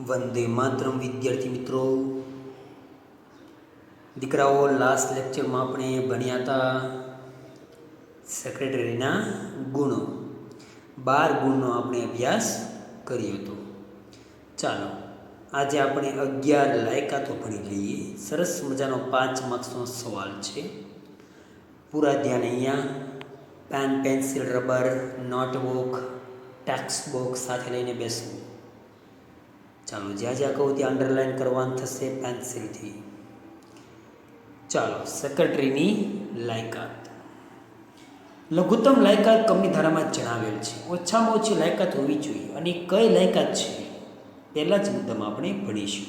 વંદે માતરમ વિદ્યાર્થી મિત્રો, દીકરાઓ, લાસ્ટ લેક્ચરમાં આપણે ભણ્યા હતા સેક્રેટરીના ગુણો. 12 ગુણનો આપણે અભ્યાસ કર્યો હતો. ચાલો આજે આપણે 11 લાયકાતો ભણી લઈએ. સરસ મજાનો 5 માર્ક્સનો સવાલ છે. પૂરા ધ્યાન અહીંયા. Pen, pencil, rubber, notebook, text box સાથે લઈને બેસવું. ચાલો જ્યાં જ્યાં કહું ત્યાં અંડરલાઇન કરવાનું થશે પેન્સિલથી. ચાલો, સેક્રેટરીની લાયકાત. લઘુત્તમ લાયકાત કંપની ધારામાં જણાવેલ છે. ઓછામાં ઓછી લાયકાત હોવી જોઈએ. અને કઈ લાયકાત છે પહેલાં જ મુદ્દામાં આપણે ભણીશું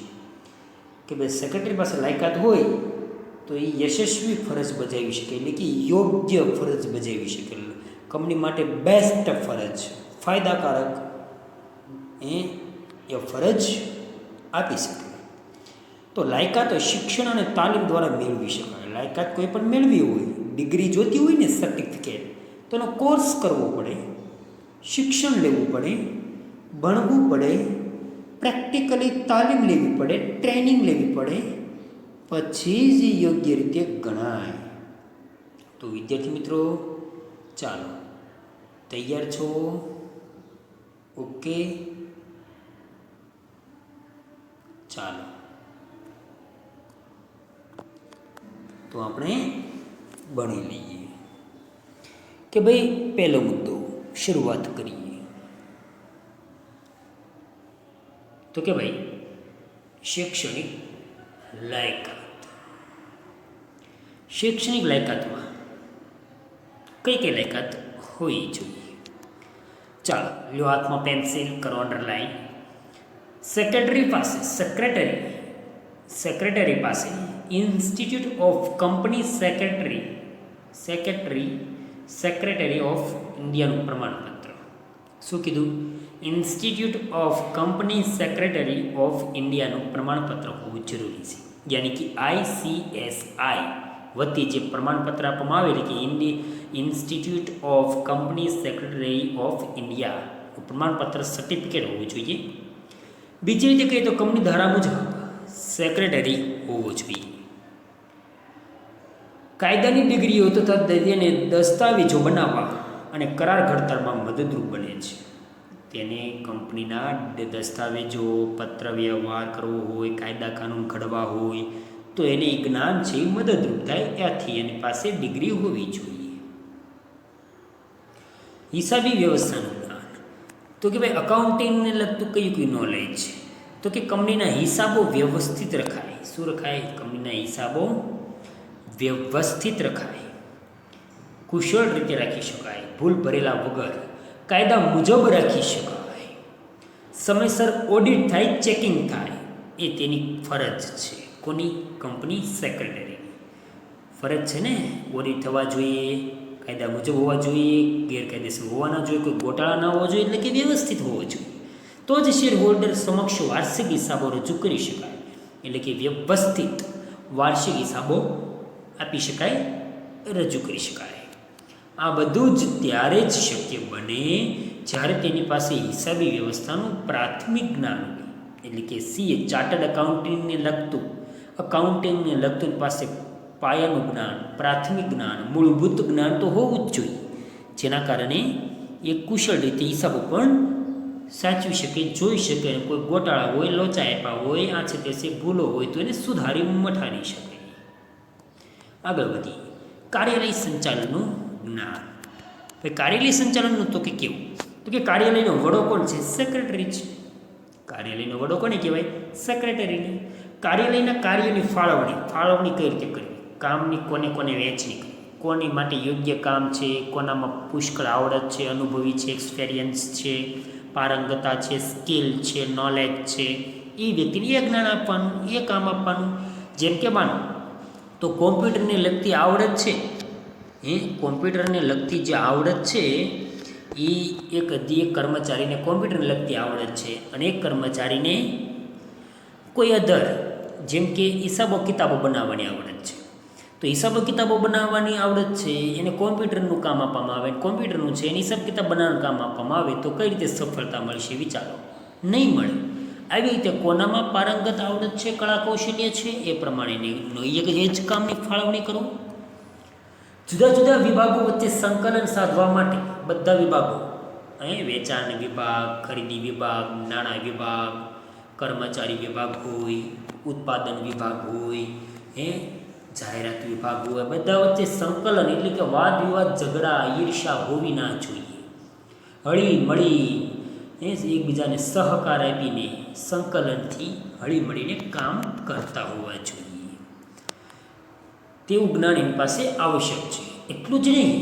કે ભાઈ સેક્રેટરી પાસે લાયકાત હોય તો એ યશસ્વી ફરજ બજાવી શકે, એટલે કે યોગ્ય ફરજ બજાવી શકે, કંપની માટે બેસ્ટ ફરજ, ફાયદાકારક એ ફરજ આપી શકે. તો લાયકાત શિક્ષણ અને તાલીમ દ્વારા મેળવી શકાય. લાયકાત કોઈ પણ મેળવી હોય, ડિગ્રી જોતી હોય ને, સર્ટિફિકેટ, તો એનો કોર્સ કરવો પડે, શિક્ષણ લેવું પડે, ભણવું પડે, પ્રેક્ટિકલી તાલીમ લેવી પડે, ટ્રેનિંગ લેવી પડે, પછી જ યોગ્ય રીતે ગણાય. તો વિદ્યાર્થી મિત્રો, ચાલો તૈયાર છો? ઓકે, ચાલો તો આપણે ભણી લઈએ કે ભાઈ પહેલો મુદ્દો શરૂઆત કરીએ. તો કે ભાઈ શૈક્ષણિક લાયકાત. શૈક્ષણિક લાયકાતમાં કઈ કઈ લાયકાત હોવી જોઈએ? ચાલો લો હાથમાં પેન્સિલ, કરો અંડરલાઈન. સેક્રેટરી પાસે institute of company secretary of ઇન્ડિયાનું પ્રમાણપત્ર. શું કીધું? Institute of company secretary of ઇન્ડિયાનું પ્રમાણપત્ર હોવું જરૂરી છે. યાની કે ICSI વતી જે પ્રમાણપત્ર આપવામાં આવે કે institute of company secretary of ઇન્ડિયાનું પ્રમાણપત્ર સર્ટિફિકેટ હોવું જોઈએ. બીજી રીતે કહીએ તો કંપની ધારા મુજબ સેક્રેટરી હોવો જોઈએ. કાયદાની ડિગ્રીઓ તથા તેને દસ્તાવેજો બનાવવા અને કરાર ઘડતરમાં મદદરૂપ બને છે. તેને કંપનીના દસ્તાવેજો, પત્ર વ્યવહાર કરવો હોય, કાયદા કાનૂન ઘડવા હોય તો એને જ્ઞાન છે એ મદદરૂપ થાય. ત્યાંથી એની પાસે ડિગ્રી હોવી જોઈએ. હિસાબી વ્યવસ્થાનું જ્ઞાન. તો કે ભાઈ અકાઉન્ટિંગને લગતું કયું નોલેજ? તો કે કંપનીના હિસાબો વ્યવસ્થિત રખાય. શું રખાય? કંપનીના હિસાબો વ્યવસ્થિત રખાય, કુશળ રીતે રાખી શકાય, ભૂલ ભરેલા વગર, કાયદા મુજબ રાખી શકાય, સમયસર ઓડિટ થાય, ચેકિંગ થાય, એ તેની ફરજ છે. કોની? કંપની સેક્રેટરીની ફરજ છે ને. ઓડિટ થવા જોઈએ, કાયદા મુજબ હોવા જોઈએ, ગેરકાયદેસર હોવા ના જોઈએ, કોઈ ગોટાળા ના હોવો જોઈએ, એટલે કે વ્યવસ્થિત હોવો જોઈએ. તો જ શેર હોલ્ડર સમક્ષ વાર્ષિક હિસાબો રજૂ કરી શકાય. એટલે કે વ્યવસ્થિત વાર્ષિક હિસાબો આપી શકાય, રજૂ કરી શકાય. આ બધું જ ત્યારે જ શક્ય બને જ્યારે તેની પાસે હિસાબી વ્યવસ્થાનું પ્રાથમિક જ્ઞાન હોય. એટલે કે CA ચાર્ટર્ડ અકાઉન્ટિંગને લગતું પાસે પાયાનું જ્ઞાન, પ્રાથમિક જ્ઞાન, મૂળભૂત જ્ઞાન તો હોવું જ જોઈએ, જેના કારણે એ કુશળ રીતે હિસાબો પણ સાચવી શકે, જોઈ શકે, અને કોઈ ગોટાળા હોય, લોચા આપ્યા હોય, આ છે તે ભૂલો હોય તો એને સુધારી મઠાડી શકે. આગળ વધીએ. કાર્યાલય સંચાલનનું જ્ઞાન. ભાઈ કાર્યાલય સંચાલનનું તો કે કેવું? તો કે કાર્યાલયનો વડો કોણ છે? સેક્રેટરી છે. કાર્યાલયનો વડો કોને કહેવાય? સેક્રેટરીને. કાર્યાલયના કાર્યોની ફાળવણી કઈ રીતે કરવી? કામની કોને વહેંચણી કરવી? કોની માટે યોગ્ય કામ છે, કોનામાં પુષ્કળ આવડત છે, અનુભવી છે, એક્સપિરિયન્સ છે, પારંગતા છે, સ્કિલ છે, નોલેજ છે, એ વ્યક્તિને એ જ્ઞાન આપવાનું, એ કામ આપવાનું. જેમ કે માનો તો કોમ્પ્યુટરને લગતી આવડત છે, કોમ્પ્યુટરને લગતી જે આવડત છે એ એક કર્મચારીને કોમ્પ્યુટરને લગતી આવડત છે, અને એક કર્મચારીને કોઈ અધર જેમ કે હિસાબો કિતાબો બનાવવાની આવડત છે. તો હિસાબો કિતાબો બનાવવાની આવડત છે એને કોમ્પ્યુટરનું કામ આપવામાં આવે, કોમ્પ્યુટરનું છે એને હિસાબ કિતાબ બનાવવાનું કામ આપવામાં આવે, તો કઈ રીતે સફળતા મળશે? વિચારો. નહીં મળે. આવી રીતે કોનામાં પારંગત આવડત છે, કળા કૌશલ્ય છે, એ પ્રમાણેની એ જ કામની ફાળવણી કરો. જુદા જુદા વિભાગો વચ્ચે સંકલન સાધવા માટે બધા વિભાગો, વેચાણ વિભાગ, ખરીદી વિભાગ, નાણાં વિભાગ, કર્મચારી વિભાગ હોય, ઉત્પાદન વિભાગ હોય, જાહેરાત વિભાગ હોય, બધા વચ્ચે સંકલન એટલે કે વાદ વિવાદ, ઝઘડા, ઈર્ષા હોવી ના જોઈએ. હળી મળી એકબીજાને સહકાર આપીને સંકલનથી હળી મળીને કામ કરતા હોવા જોઈએ. તેવું જ્ઞાન એની પાસે આવશ્યક છે. એટલું જ નહીં,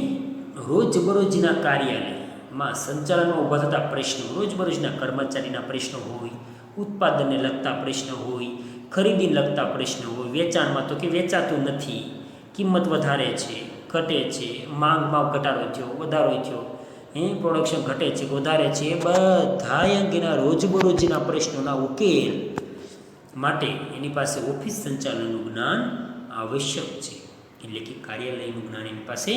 રોજબરોજના કાર્યાલયમાં સંચાલનમાં ઊભા થતા પ્રશ્નો, રોજબરોજના કર્મચારીના પ્રશ્નો હોય, ઉત્પાદનને લગતા પ્રશ્નો હોય, ખરીદીને લગતા પ્રશ્નો હોય, વેચાણમાં તો કે વેચાતું નથી, કિંમત વધારે છે, ઘટે છે, માંગમાં ઘટાડો થયો, વધારો થયો, પ્રોડક્શન ઘટે છે, વધારે છે, એ બધા અંગેના રોજબરોજના પ્રશ્નોના ઉકેલ માટે એની પાસે ઓફિસ સંચાલનનું જ્ઞાન આવશ્યક છે. એટલે કે કાર્યાલયનું જ્ઞાન એની પાસે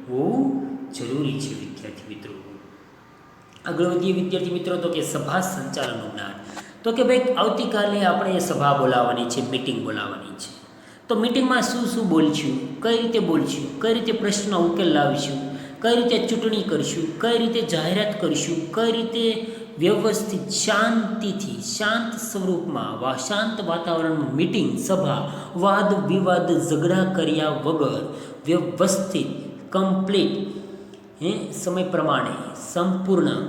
હોવું જરૂરી છે. વિદ્યાર્થી મિત્રો, આગળ વધીએ વિદ્યાર્થી મિત્રો, તો કે સભા સંચાલનનું જ્ઞાન. તો કે ભાઈ આવતીકાલે આપણે એ સભા બોલાવવાની છે, મિટિંગ બોલાવવાની છે. તો મિટિંગમાં શું શું બોલશું, કઈ રીતે બોલશું, કઈ રીતે પ્રશ્નનો ઉકેલ લાવીશું, કઈ રીતે ચૂંટણી કરશું, કઈ રીતે જાહેરાત કરશું, કઈ રીતે વ્યવસ્થિત શાંતિથી શાંત સ્વરૂપમાં શાંત વાતાવરણમાં મિટિંગ, સભા, વાદ વિવાદ, ઝઘડા કર્યા વગર વ્યવસ્થિત કમ્પ્લીટ સમય પ્રમાણે સંપૂર્ણ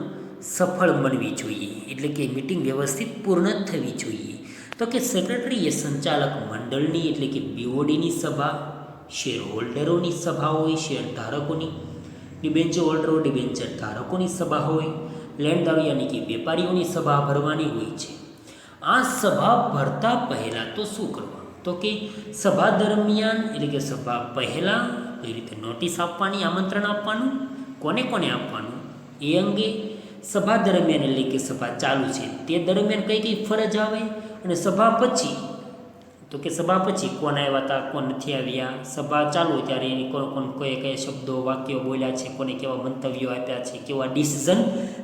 સફળ બનવી જોઈએ. એટલે કે મિટિંગ વ્યવસ્થિત પૂર્ણ થવી જોઈએ. તો કે સેક્રેટરીએ સંચાલક મંડળની એટલે કે બીઓડીની સભા, શેર હોલ્ડરોની સભા હોય, શેર ધારકોની, ડિબેન્ચર હોલ્ડરો, ડિબેન્ચર ધારકોની સભા હોય, લેણદારો યાની કે વેપારીઓની સભા ભરવાની હોય છે. આ સભા ભરતા પહેલાં તો શું કરવાનું, તો કે સભા દરમિયાન એટલે કે સભા પહેલાં કઈ રીતે નોટિસ આપવાની, આમંત્રણ આપવાનું, કોને કોને આપવાનું એ અંગે, સભા દરમિયાન એટલે કે સભા ચાલુ છે તે દરમિયાન કઈ કઈ ફરજ આવે, અને સભા પછી તો કે સભા પછી કોણ આવ્યા હતા, કોણ નથી આવ્યા, સભા ચાલુ ત્યારે એની કોણ કોઈ કયા શબ્દો વાક્યો બોલ્યા છે, કોને કેવા મંતવ્યો આપ્યા છે, કેવા ડિસિઝન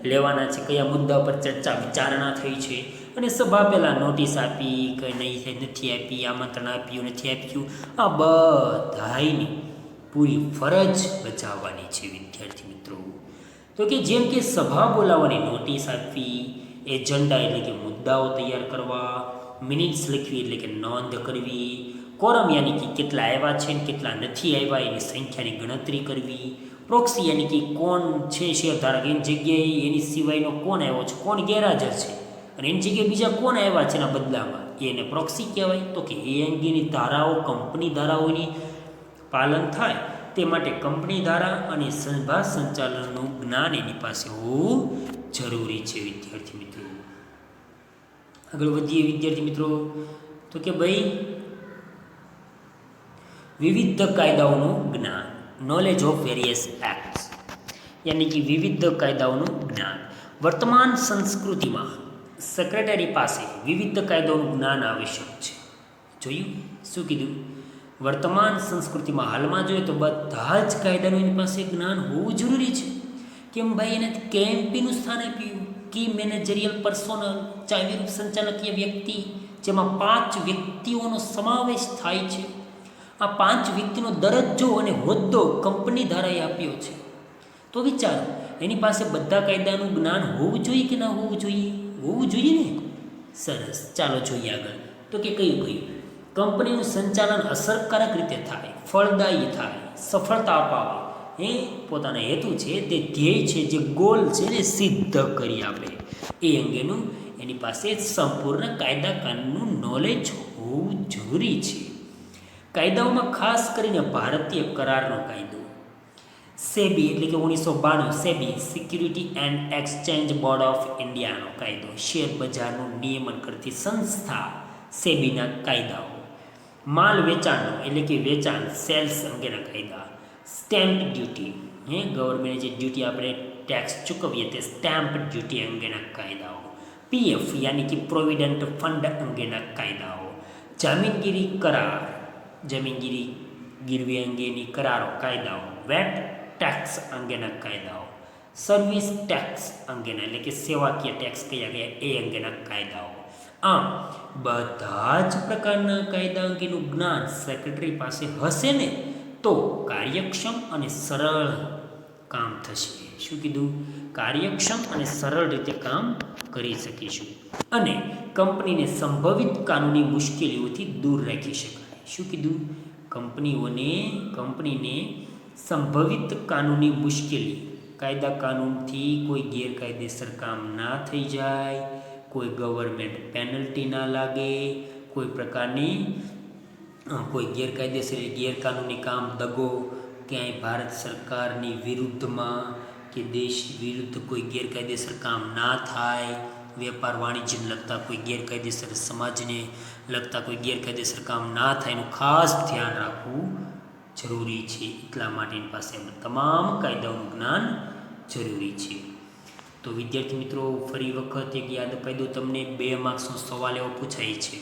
લેવાના છે, કયા મુદ્દા પર ચર્ચા વિચારણા થઈ છે, અને સભા પહેલાં નોટિસ આપી કે નહીં નથી આપી, આમંત્રણ આપ્યું નથી આપ્યું, આ બધાની પૂરી ફરજ બજાવવાની છે વિદ્યાર્થી મિત્રો. તો કે જેમ કે સભા બોલાવવાની નોટિસ આપવી, એજન્ડા એટલે કે મુદ્દાઓ તૈયાર કરવા, મિનિટ્સ લખવી એટલે કે નોંધ કરવી, કોરમ યાની કે કેટલા આવ્યા છે ને કેટલા નથી આવ્યા એની સંખ્યાની ગણતરી કરવી, પ્રોક્સી યાની કે કોણ છે શેરધારક એની જગ્યાએ એની સિવાયનો કોણ આવ્યો છે, કોણ ગેરહાજર છે, અને એની જગ્યાએ બીજા કોણ આવ્યા છે એના બદલામાં, એને પ્રોક્સી કહેવાય. તો કે એ અંગેની ધારાઓ, કંપની ધારાઓની પાલન થાય તે માટે કંપની ધારા અને સભા સંચાલનનું જ્ઞાન એની પાસે હોવું જરૂરી છે વિદ્યાર્થી મિત્રો. આગળ વધીએ વિદ્યાર્થી મિત્રો, તો કે ભાઈ વિવિધ કાયદાઓનું જ્ઞાન, નોલેજ ઓફ વેરિયસ એક્ટ્સ, યાની કે વિવિધ કાયદાઓનું જ્ઞાન. વર્તમાન સંસ્કૃતિમાં સેક્રેટરી પાસે વિવિધ કાયદાઓનું જ્ઞાન આવશ્યક છે. જોયું શું કીધું? વર્તમાન સંસ્કૃતિમાં હાલમાં જોઈએ તો બધા જ કાયદાનું એની પાસે જ્ઞાન હોવું જરૂરી છે. કેમ ભાઈ? એને કેએમપીનું સ્થાન આપ્યું, કી મેનેજરિયલ પર્સોનલ, ચાવીરૂપ સંચાલકીય વ્યક્તિ, જેમાં 5 વ્યક્તિઓનો સમાવેશ થાય છે. આ 5 વ્યક્તિનો દરજ્જો અને હોદ્દો કંપની ધારાએ આપ્યો છે. તો વિચારો, એની પાસે બધા કાયદાનું જ્ઞાન હોવું જોઈએ કે ના હોવું જોઈએ? હોવું જોઈએ ને. સરસ, ચાલો જોઈએ આગળ. તો કે કયું કંપનીનું સંચાલન અસરકારક રીતે થાય, ફળદાયી થાય, સફળતા અપાવે, એ પોતાના હેતુ છે, તે ધ્યેય છે, જે ગોલ છે એ સિદ્ધ કરી આપે, એ અંગેનું એની પાસે સંપૂર્ણ કાયદા કાનૂનનું નોલેજ હોવું જરૂરી છે. કાયદાઓમાં ખાસ કરીને ભારતીય કરારનો કાયદો, સેબી એટલે કે 1992 SEBI, security and exchange board of ઇન્ડિયાનો કાયદો, શેર બજારનું નિયમન કરતી સંસ્થા સેબીના કાયદાઓ, માલ વેચાણનો એટલે કે વેચાણ સેલ્સ અંગેના કાયદા, સ્ટેમ્પ ડ્યુટી, ગવર્મેન્ટ જે ડ્યુટી આપણે ટેક્સ ચૂકવીએ તે સ્ટેમ્પ ડ્યુટી અંગેના કાયદાઓ, પીએફ યાની કે પ્રોવિડન્ટ ફંડ અંગેના કાયદાઓ, જામીનગીરી કરાર, જમીનગીરી ગીરવી અંગેની કરારો કાયદાઓ, વેટ ટેક્સ અંગેના કાયદાઓ, સર્વિસ ટેક્સ અંગેના એટલે કે સેવાકીય ટેક્સ કયા એ અંગેના કાયદાઓ, આમ બધા જ પ્રકારના કાયદા અંગેનું જ્ઞાન સેક્રેટરી પાસે હશે ને તો કાર્યક્ષમ અને સરળ કામ થશે. શું કીધું? કાર્યક્ષમ અને સરળ રીતે કામ કરી શકીશું અને કંપનીને સંભવિત કાનૂની મુશ્કેલીઓથી દૂર રાખી શકાય. શું કીધું? કંપનીને સંભવિત કાનૂની મુશ્કેલી, કાયદા કાનૂનથી કોઈ ગેરકાયદેસર કામ ના થઈ જાય, કોઈ ગવર્મેન્ટ પેનલ્ટી ના લાગે, કોઈ પ્રકારની કોઈ ગેરકાનૂની કામ, દગો ક્યાંય ભારત સરકારની વિરુદ્ધમાં કે દેશ વિરુદ્ધ કોઈ ગેરકાયદેસર કામ ના થાય, વેપાર વાણિજ્યને લગતા કોઈ ગેરકાયદેસર, સમાજને લગતા કોઈ ગેરકાયદેસર કામ ના થાય એનું ખાસ ધ્યાન રાખવું જરૂરી છે. એટલા માટે એની પાસે તમામ કાયદાઓનું જ્ઞાન જરૂરી છે. તો વિદ્યાર્થી મિત્રો, ફરી વખત એક યાદ અપાઈ દઉં તમને, 2 માર્ક્સનો સવાલ એવો પૂછાય છે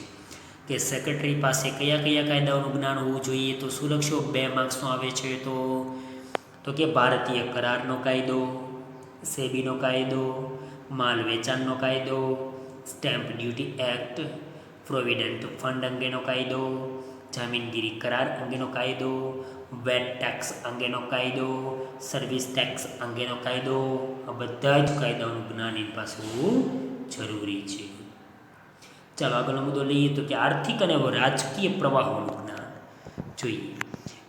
કે સેક્રેટરી પાસે કયા કયા કાયદાઓનું જ્ઞાન હોવું જોઈએ. તો શું લખશો? 2 માર્ક્સનો આવે છે તો કે ભારતીય કરારનો કાયદો, સેબીનો કાયદો, માલ વેચાણનો કાયદો, stamp duty act, provident fund અંગેનો કાયદો, જામીનગીરી કરાર અંગેનો કાયદો, વેટ ટેક્સ અંગેનો કાયદો, સર્વિસ ટેક્સ અંગેનો કાયદો. આ બધા જ કાયદાઓનું જ્ઞાન એની પાસે હોવું જરૂરી છે. ચાલો આગળનો મુદ્દો લઈએ તો કે આર્થિક અને રાજકીય પ્રવાહોનું જ્ઞાન જોઈએ.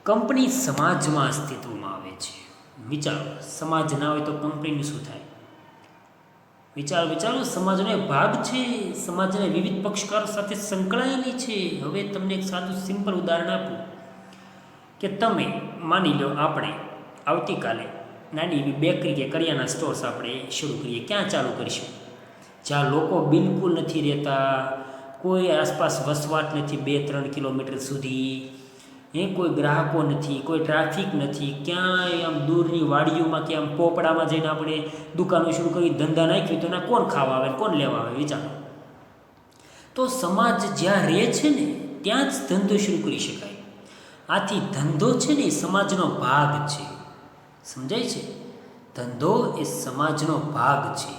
કંપની સમાજમાં અસ્તિત્વમાં આવે છે. વિચારો, સમાજ ના હોય તો કંપનીનું શું થાય? વિચારો, સમાજનો એક ભાગ છે, સમાજના વિવિધ પક્ષકારો સાથે સંકળાયેલી છે. હવે તમને એક સાદું સિમ્પલ ઉદાહરણ આપું કે તમે માની લો આપણે આવતીકાલે નાની એવી બેકરી કે કરિયાના સ્ટોર્સ આપણે શરૂ કરીએ. ક્યાં ચાલુ કરીશું? જ્યાં લોકો બિલકુલ નથી રહેતા, કોઈ આસપાસ વસવાટ નથી 2-3 કિલોમીટર સુધી, કોઈ ગ્રાહકો નથી, કોઈ ટ્રાફિક નથી, ક્યાંય આમ દૂરની વાડીઓમાં કે આમ પોપડામાં જઈને આપણે દુકાનો શરૂ કરી, ધંધા નાખ્યું તો એના કોણ ખાવા આવે, કોણ લેવા આવે? વિચારો. તો સમાજ જ્યાં રહે છે ને ત્યાં જ ધંધો શરૂ કરી શકાય. આથી ધંધો છે ને એ સમાજનો ભાગ છે. સમજાય છે? ધંધો એ સમાજનો ભાગ છે.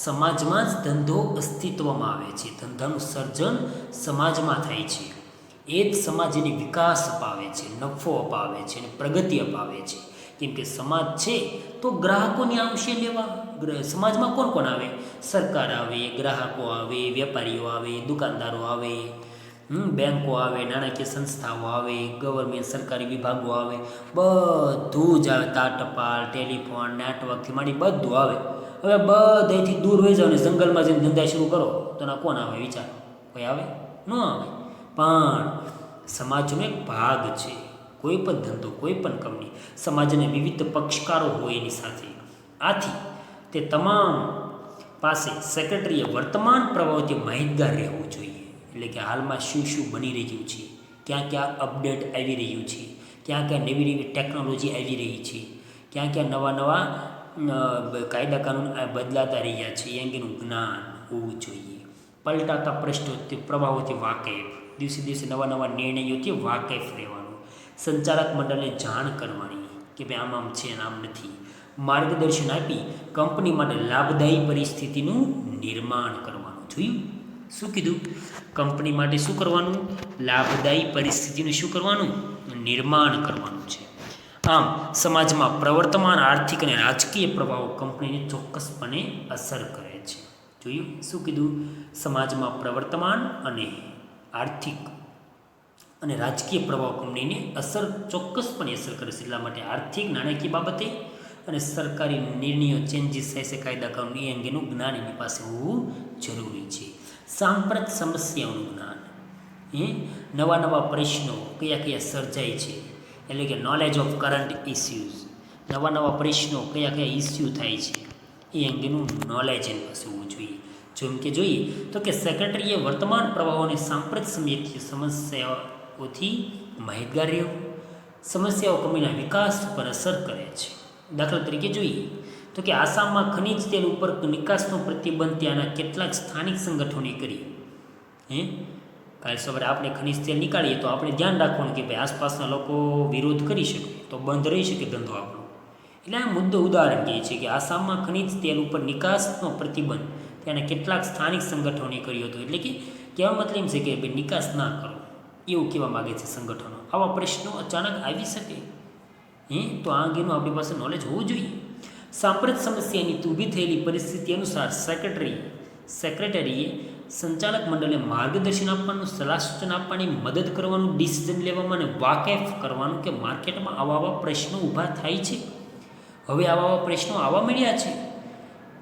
સમાજમાં જ ધંધો અસ્તિત્વમાં આવે છે. ધંધાનું સર્જન સમાજમાં થાય છે. એ જ સમાજને વિકાસ અપાવે છે, નફો અપાવે છે અને પ્રગતિ અપાવે છે. કેમ કે સમાજ છે તો ગ્રાહકોને આવશે લેવા. સમાજમાં કોણ કોણ આવે? સરકાર આવે, ગ્રાહકો આવે, વેપારીઓ આવે, દુકાનદારો આવે, બેંકો આવે, નાણાકીય સંસ્થાઓ આવે, ગવર્મેન્ટ સરકારી વિભાગો આવે, બધું જ આવે. ટપાલ, ટેલિફોન, નેટવર્કથી માંડી બધું આવે. હવે બધેથી દૂર વહી જાઓ ને જંગલમાં જઈને ધંધા શરૂ કરો તો ના કોણ આવે? વિચારો. કોઈ આવે? ન આવે. પણ સમાજનો એક ભાગ છે. કોઈ પણ ધંધો, કોઈ પણ કંપની સમાજને વિવિધ પક્ષકારો હોય એની સાથે. આથી તે તમામ પાસે સેક્રેટરીએ વર્તમાન પ્રવાહોથી માહિતગાર રહેવું જોઈએ. એટલે કે હાલમાં શું શું બની રહ્યું છે, ક્યાં ક્યાં અપડેટ આવી રહ્યું છે, ક્યાં ક્યાં નવી નવી ટેકનોલોજી આવી રહી છે, ક્યાં ક્યાં નવા કાયદા કાનૂન બદલાતા રહ્યા છે, એ અંગેનું જ્ઞાન હોવું જોઈએ. પલટાતા પ્રવાહોથી વાકેફ, દિવસે દિવસે નવા નિર્ણયોથી વાકેફ રહેવાનું. સંચાલક મંડળને જાણ કરવાની કે ભાઈ આમ છે અને આમ નથી. માર્ગદર્શન આપી કંપની માટે લાભદાયી પરિસ્થિતિનું નિર્માણ કરવાનું. જોયું? શું કીધું? કંપની માટે શું કરવાનું? લાભદાયી પરિસ્થિતિનું શું કરવાનું? નિર્માણ કરવાનું છે. આમ સમાજમાં પ્રવર્તમાન આર્થિક અને રાજકીય પ્રભાવો કંપનીને ચોક્કસપણે અસર કરે છે. જોયું? શું કીધું? સમાજમાં પ્રવર્તમાન અને આર્થિક અને રાજકીય પ્રભાવ કંપનીને ચોક્કસપણે અસર કરે છે. એટલા માટે આર્થિક નાણાકીય બાબતે અને સરકારી નિર્ણયો ચેન્જીસ થાય છે કાયદા કાનૂન એ અંગેનું જ્ઞાન એની પાસે હોવું જરૂરી છે. સાંપ્રત સમસ્યાઓનું જ્ઞાન, નવા પ્રશ્નો કયા સર્જાય છે, એટલે કે નોલેજ ઓફ કરંટ ઇસ્યુઝ. નવા પ્રશ્નો કયા ઇસ્યુ થાય છે એ અંગેનું નોલેજ એની પાસે હોવું જોઈએ. જેમ કે જોઈએ તો કે સેક્રેટરીએ વર્તમાન પ્રવાહોને સાંપ્રત સમસ્યાઓથી માહિતગાર રહેવું. સમસ્યાઓ કંપનીના વિકાસ પર અસર કરે છે. દાખલા તરીકે જોઈએ તો કે આસામમાં ખનિજ તેલ ઉપર નિકાસનો પ્રતિબંધ ત્યાંના કેટલાક સ્થાનિક સંગઠનોએ કરી. કાલે સવારે આપણે ખનિજ તેલ નીકાળીએ તો આપણે ધ્યાન રાખવાનું કે ભાઈ આસપાસના લોકો વિરોધ કરી શકે તો બંધ રહી શકે ધંધો આપણો. એટલે આ મુદ્દો ઉદાહરણ કહે છે કે આસામમાં ખનિજ તેલ ઉપર નિકાસનો પ્રતિબંધ ત્યાંના કેટલાક સ્થાનિક સંગઠનોએ કર્યો હતો. એટલે કે કહેવા મતલબ એમ છે કે ભાઈ નિકાસ ના કરો એવું કહેવા માગે છે સંગઠનો. આવા પ્રશ્નો અચાનક આવી શકે તો આ અંગેનું આપણી પાસે નોલેજ હોવું જોઈએ. સાંપ્રત સમસ્યાની ઊભી થયેલી પરિસ્થિતિ અનુસાર સેક્રેટરીએ સંચાલક મંડળને માર્ગદર્શન આપવાનું, સલાહ સૂચન આપવાની, મદદ કરવાનું, ડિસિઝન લેવામાં અને વાકેફ કરવાનું કે માર્કેટમાં આવા પ્રશ્નો ઊભા થાય છે. હવે આવા પ્રશ્નો આવવા મળ્યા છે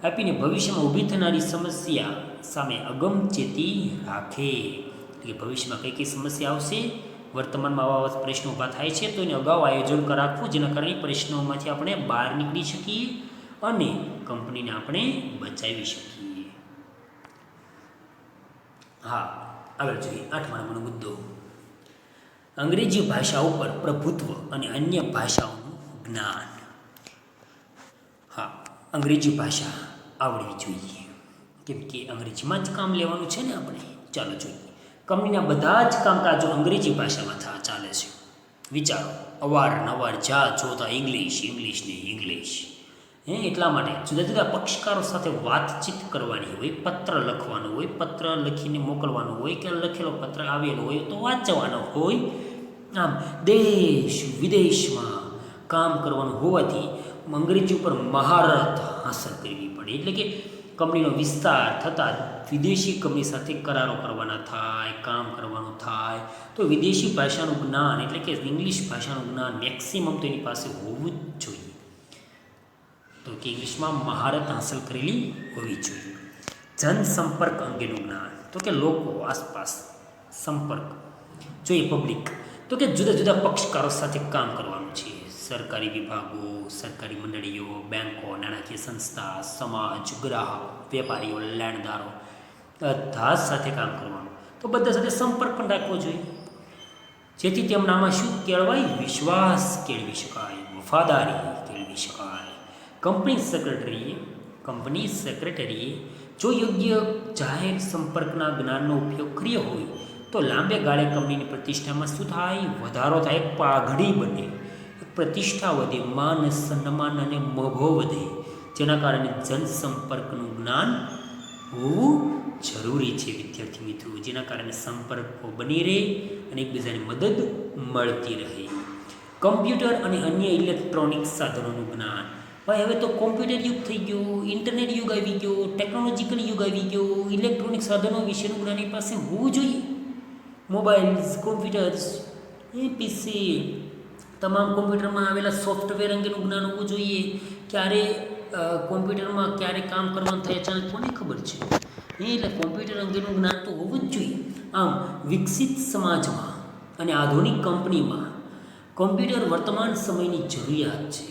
આપીને ભવિષ્યમાં ઊભી થનારી સમસ્યા સામે અગમચેતી રાખે. એટલે ભવિષ્યમાં કઈ કઈ સમસ્યા આવશે, વર્તમાનમાં આવા પ્રશ્નો ઊભા થાય છે તો એને અગાઉ આયોજન રાખવું, જેના કારણે પ્રશ્નોમાંથી આપણે બહાર નીકળી શકીએ અને કંપનીને આપણે બચાવી શકીએ. હા, આગળ જોઈએ 8મા નંબરનો મુદ્દો, અંગ્રેજી ભાષા ઉપર પ્રભુત્વ અને અન્ય ભાષાઓનું જ્ઞાન. હા, અંગ્રેજી ભાષા આવડવી જોઈએ, કેમ કે અંગ્રેજીમાં જ કામ લેવાનું છે ને આપણે. ચાલો જોઈએ, કંપનીના બધા જ કામકાજો અંગ્રેજી ભાષામાં ચાલે છે. વિચારો, અવારનવાર જોતા ઇંગ્લિશ. એટલા માટે જુદા જુદા પક્ષકારો સાથે વાતચીત કરવાની હોય, પત્ર લખવાનો હોય, પત્ર લખીને મોકલવાનો હોય કે લખેલો પત્ર આવેલો હોય તો વાંચવાનો હોય. આમ દેશ વિદેશમાં કામ કરવાનું હોવાથી અંગ્રેજી ઉપર મહારત હાંસલ કરવી પડે. એટલે કે કંપનીનો વિસ્તાર થતાં વિદેશી કંપની સાથે કરારો કરવાના થાય, કામ કરવાનું થાય, તો વિદેશી ભાષાનું જ્ઞાન એટલે કે ઇંગ્લિશ ભાષાનું જ્ઞાન મેક્સિમમ તો એની પાસે હોવું જ જોઈએ. તો કે ઇંગ્લિશમાં મહારત હાંસલ કરેલી હોવી જોઈએ. જનસંપર્ક અંગેનું જ્ઞાન, તો કે લોકો આસપાસ સંપર્ક જોઈએ, પબ્લિક, તો કે જુદા જુદા પક્ષકારો સાથે કામ કરવાનું છે. સરકારી વિભાગો, સરકારી મંડળીઓ, બેન્કો, નાણાકીય સંસ્થા, સમાજ, ગ્રાહક, વેપારીઓ, લેણદારો, બધા સાથે કામ કરવાનું. તો બધા સાથે સંપર્ક પણ રાખવો જોઈએ, જેથી તેમનામાં શું કેળવાય, વિશ્વાસ કેળવી શકાય, વફાદારી કેળવી શકાય. કંપની સેક્રેટરીએ જો યોગ્ય જાહેર સંપર્કના જ્ઞાનનો ઉપયોગ કર્યો હોય તો લાંબે ગાળે કંપનીની પ્રતિષ્ઠામાં શું થાય, વધારો થાય, પાઘડી બને, પ્રતિષ્ઠા વધે, માન સન્માન અને મોભો વધે, જેના કારણે જનસંપર્કનું જ્ઞાન હોવું જરૂરી છે વિદ્યાર્થી મિત્રો. જેના કારણે સંપર્કો બની રહે અને એકબીજાની મદદ મળતી રહે. કમ્પ્યુટર અને અન્ય ઇલેક્ટ્રોનિક સાધનોનું જ્ઞાન. ભાઈ હવે તો કોમ્પ્યુટર યુગ થઈ ગયો, ઇન્ટરનેટ યુગ આવી ગયો, ટેકનોલોજીકલ યુગ આવી ગયો. ઇલેક્ટ્રોનિક સાધનો વિશેનું જ્ઞાન એ પાસે હોવું જોઈએ. મોબાઈલ્સ, કોમ્પ્યુટર્સ, પીસી, તમામ કોમ્પ્યુટરમાં આવેલા સોફ્ટવેર અંગેનું જ્ઞાન હોવું જોઈએ. ક્યારે કોમ્પ્યુટરમાં ક્યારે કામ કરવાનું થાય અચાનક કોને ખબર છે, એટલે કોમ્પ્યુટર અંગેનું જ્ઞાન તો હોવું જ જોઈએ. આમ વિકસિત સમાજમાં અને આધુનિક કંપનીમાં કોમ્પ્યુટર વર્તમાન સમયની જરૂરિયાત છે.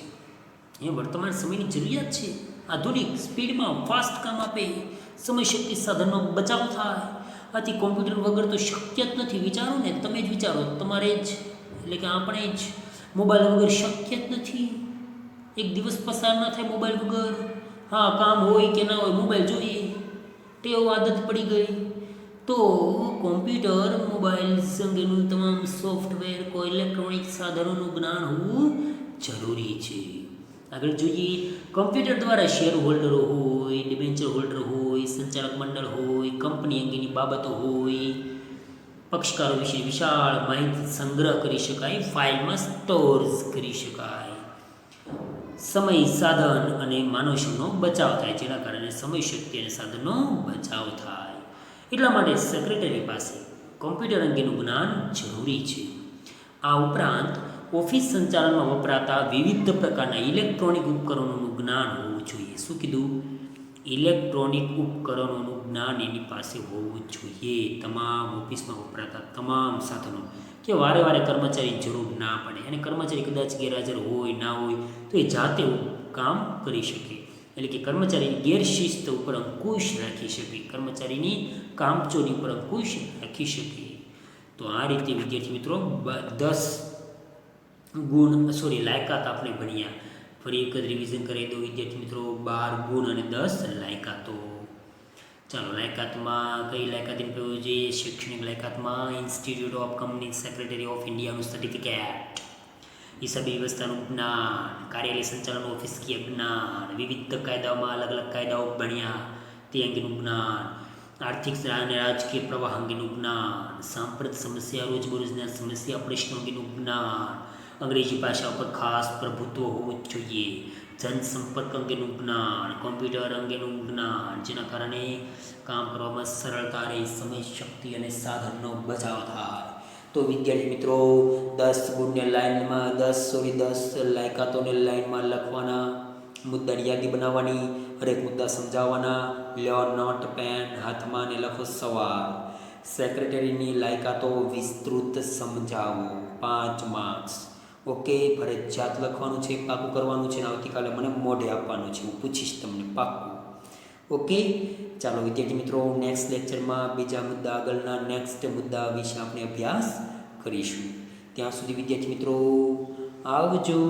વર્તમાન સમયની જરૂરિયાત છે. આધુનિક સ્પીડમાં ફાસ્ટ કામ આપે, સમય શક્તિ સાધનનો બચાવ થાય. આથી કોમ્પ્યુટર વગર તો શક્ય જ નથી. વિચારો ને, તમે જ વિચારો, તમારે જ એટલે કે આપણે જ મોબાઈલ વગર શક્ય જ નથી. એક દિવસ પસાર ના થાય મોબાઈલ વગર. હા, કામ હોય કે ના હોય મોબાઈલ જોઈએ, ટેવ આદત પડી ગઈ. તો કોમ્પ્યુટર, મોબાઈલ અંગેનું તમામ સોફ્ટવેર, કોઈ ઇલેક્ટ્રોનિક સાધનોનું જ્ઞાન હોવું જરૂરી છે. આગળ જોઈએ, કમ્પ્યુટર દ્વારા શેર હોલ્ડરો હોય, ડિબેન્ચર હોલ્ડર હોય, સંચાલક મંડળ હોય, કંપની અંગેની બાબતો હોય, પક્ષકારો વિશે વિશાળ માહિતી સંગ્રહ કરી શકાય, ફાઇલમાં સ્ટોર્સ કરી શકાય. સમય, સાધન અને માનવશક્તિનો બચાવ થાય, જેના કારણે સમય, શક્તિ અને સાધનનો બચાવ થાય. એટલા માટે સેક્રેટરી પાસે કોમ્પ્યુટર અંગેનું જ્ઞાન જરૂરી છે. આ ઉપરાંત ઓફિસ સંચાલનમાં વપરાતા વિવિધ પ્રકારના ઇલેક્ટ્રોનિક ઉપકરણોનું જ્ઞાન હોવું જોઈએ. શું કીધું? ઇલેક્ટ્રોનિક ઉપકરણોનું જ્ઞાન એની પાસે હોવું જોઈએ. તમામ ઓફિસમાં વપરાતા તમામ સાધનો કે વારે વારે કર્મચારીની જરૂર ના પડે, અને કર્મચારી કદાચ ગેરહાજર હોય ના હોય તો એ જાતે કામ કરી શકે. એટલે કે કર્મચારીની ગેરશિસ્ત ઉપર અંકુશ રાખી શકે, કર્મચારીની કામચોરી ઉપર અંકુશ રાખી શકે. તો આ રીતે વિદ્યાર્થી મિત્રો 10 ગુણ લાયકાત આપણે ભણ્યા. ફરી એક જ રિવિઝન કરી દો વિદ્યાર્થી મિત્રો. 12 ગુણ અને 10 લાયકાતો. ચાલો, લાયકાતમાં કઈ લાયકાત ઇમ્પ્રુવ છે? શૈક્ષણિક લાયકાતમાં institute of company secretary of ઇન્ડિયાનું સર્ટિફિકેટ, હિસાબી વ્યવસ્થાનું જ્ઞાન, કાર્યાલય સંચાલન ઓફિસકીય જ્ઞાન, વિવિધ કાયદાઓમાં અલગ અલગ કાયદાઓ ભણ્યા તે અંગેનું જ્ઞાન, આર્થિક અને રાજકીય પ્રવાહ અંગેનું જ્ઞાન, સાંપ્રત સમસ્યા રોજબરોજના સમસ્યા પ્રશ્નો અંગેનું જ્ઞાન, અંગ્રેજી ભાષા ઉપર ખાસ પ્રભુત્વ હોવું જ જોઈએ, જનસંપર્ક અંગેનું જ્ઞાન, કોમ્પ્યુટર અંગેનું જ્ઞાન, જેના કારણે કામ કરવામાં સરળતા રહે, સમય શક્તિ અને સાધનનો બચાવ થાય. તો વિદ્યાર્થી મિત્રો 10 ગુણને લાઇનમાં 10 લાયકાતોને લાઇનમાં લખવાના, મુદ્દાની યાદી બનાવવાની, હરેક મુદ્દા સમજાવવાના, લ્યો નોટ પેન હાથમાં ને લખો સવાલ. સેક્રેટરીની લાયકાતો વિસ્તૃત સમજાવો, 5 માર્ક્સ. ઓકે, ફરજિયાત લખવાનું છે, પાકું કરવાનું છે, આવતીકાલે મને મોઢે આપવાનું છે, હું પૂછીશ તમને પાકું. ઓકે, ચાલો વિદ્યાર્થી મિત્રો, નેક્સ્ટ લેક્ચરમાં બીજા મુદ્દા આગળના નેક્સ્ટ મુદ્દા વિશે આપણે અભ્યાસ કરીશું. ત્યાં સુધી વિદ્યાર્થી મિત્રો આવજો.